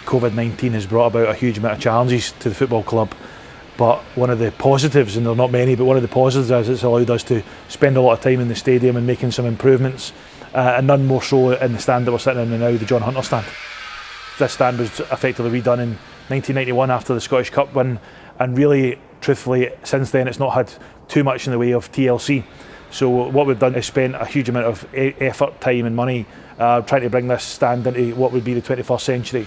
COVID-19 has brought about a huge amount of challenges to the football club, but one of the positives, and there are not many, but one of the positives is it's allowed us to spend a lot of time in the stadium and making some improvements, and none more so in the stand that we're sitting in now, the John Hunter stand. This stand was effectively redone in 1991 after the Scottish Cup win, and really, truthfully, since then it's not had too much in the way of TLC. So what we've done is spent a huge amount of effort, time and money trying to bring this stand into what would be the 21st century.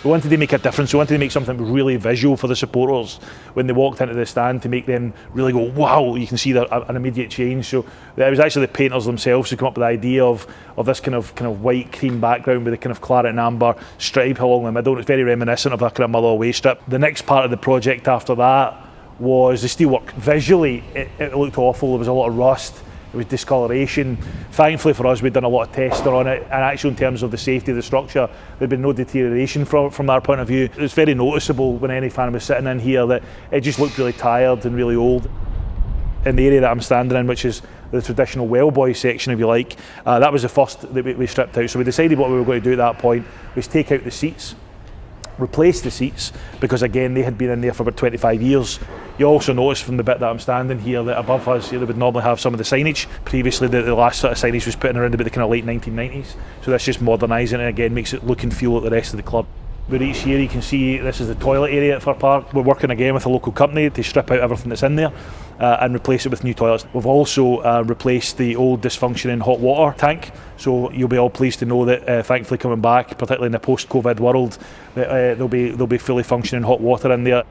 We wanted to make a difference. We wanted to make something really visual for the supporters when they walked into the stand, to make them really go, wow, you can see an immediate change. So it was actually the painters themselves who came up with the idea of this kind of white cream background with a kind of claret and amber stripe along the middle. It's very reminiscent of a kind of Motherwell away strip. The next part of the project after that was the steelwork. Visually, it looked awful. There was a lot of rust. It was discoloration. Thankfully for us, we'd done a lot of testing on it, and actually in terms of the safety of the structure, there'd been no deterioration from our point of view. It was very noticeable when any fan was sitting in here that it just looked really tired and really old. In the area that I'm standing in, which is the traditional well boy section, if you like, that was the first that we stripped out. So we decided what we were going to do at that point was take out the seats, replace the seats, because again they had been in there for about 25 years. You also notice from the bit that I'm standing here that above us they would normally have some of the signage. Previously the last sort of signage was put in around about the kind of late 1990s, so that's just modernising it again, makes it look and feel like the rest of the club. We're each here, you can see this is the toilet area at Fir Park. We're working again with a local company to strip out everything that's in there and replace it with new toilets. We've also replaced the old dysfunctioning hot water tank, so you'll be all pleased to know that thankfully coming back, particularly in the post-COVID world, that there'll be fully functioning hot water in there.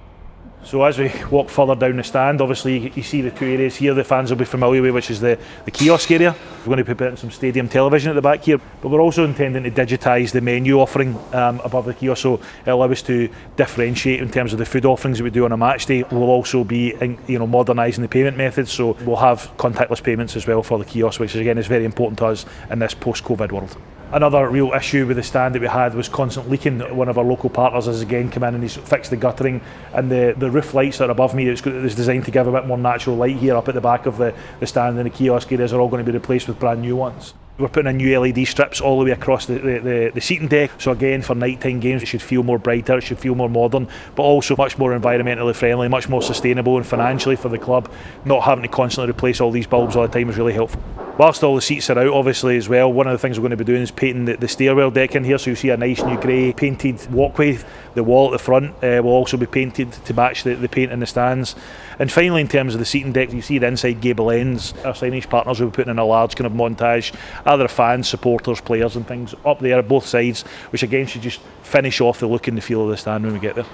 So as we walk further down the stand, obviously you see the two areas here the fans will be familiar with, which is the kiosk area. We're going to put in some stadium television at the back here, but we're also intending to digitise the menu offering above the kiosk, so it'll allow us to differentiate in terms of the food offerings that we do on a match day. We'll also be modernising the payment methods, so we'll have contactless payments as well for the kiosk, which again is very important to us in this post-COVID world. Another real issue with the stand that we had was constant leaking. One of our local partners has again come in and he's fixed the guttering, and the roof lights that are above me, it's designed to give a bit more natural light here up at the back of the stand, and the kiosk areas are all going to be replaced with brand new ones. We're putting in new LED strips all the way across the seating deck, so again for nighttime games it should feel more brighter, it should feel more modern, but also much more environmentally friendly, much more sustainable, and financially for the club, not having to constantly replace all these bulbs all the time is really helpful. Whilst all the seats are out obviously as well, one of the things we're going to be doing is painting the stairwell deck in here, so you see a nice new grey painted walkway. The wall at the front will also be painted to match the paint in the stands. And finally, in terms of the seating deck, you see the inside gable ends. Our signage partners will be putting in a large kind of montage, either fans, supporters, players and things up there at both sides, which again should just finish off the look and the feel of the stand when we get there.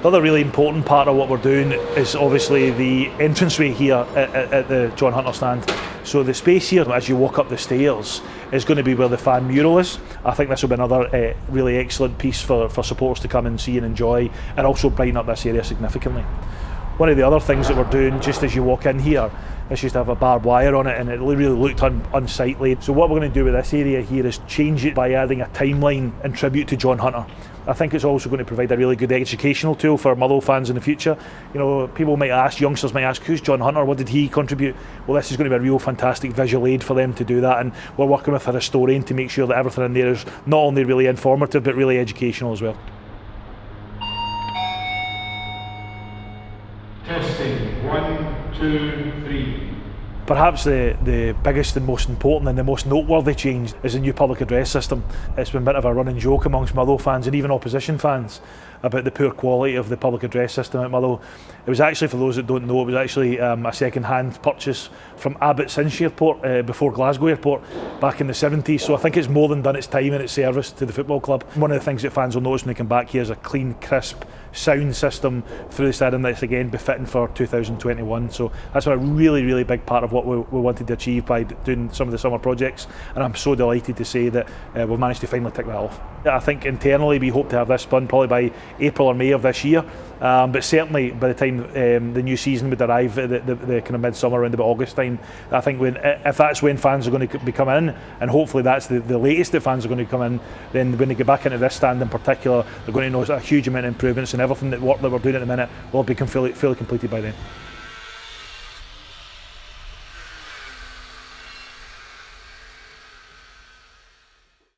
The other really important part of what we're doing is obviously the entranceway here at the John Hunter stand. So the space here as you walk up the stairs is going to be where the fan mural is. I think this will be another really excellent piece for supporters to come and see and enjoy, and also brighten up this area significantly. One of the other things that we're doing just as you walk in here is just have a barbed wire on it, and it really looked unsightly. So what we're going to do with this area here is change it by adding a timeline in tribute to John Hunter. I think it's also going to provide a really good educational tool for Motherwell fans in the future. You know, people might ask, youngsters might ask, who's John Hunter, what did he contribute? Well, this is going to be a real fantastic visual aid for them to do that, and we're working with a historian to make sure that everything in there is not only really informative but really educational as well. Testing, 1, 2, 3. Perhaps the biggest and most important and the most noteworthy change is the new public address system. It's been a bit of a running joke amongst Motherwell fans and even opposition fans about the poor quality of the public address system at Motherwell. It was actually, for those that don't know, it was actually a second-hand purchase from Abbotsford Airport before Glasgow Airport back in the 70s, so I think it's more than done its time in its service to the football club. One of the things that fans will notice when they come back here is a clean, crisp sound system through the stadium that's again befitting for 2021, so that's a really big part of what we wanted to achieve by doing some of the summer projects, and I'm so delighted to say that we've managed to finally tick that off. I think internally we hope to have this done probably by April or May of this year, but certainly by the time the new season would arrive, the kind of midsummer around about August time, I think if that's when fans are going to be coming in, and hopefully that's the latest that fans are going to come in, then when they get back into this stand in particular, they're going to notice a huge amount of improvements, and everything that we're doing at the minute will become fully completed by then.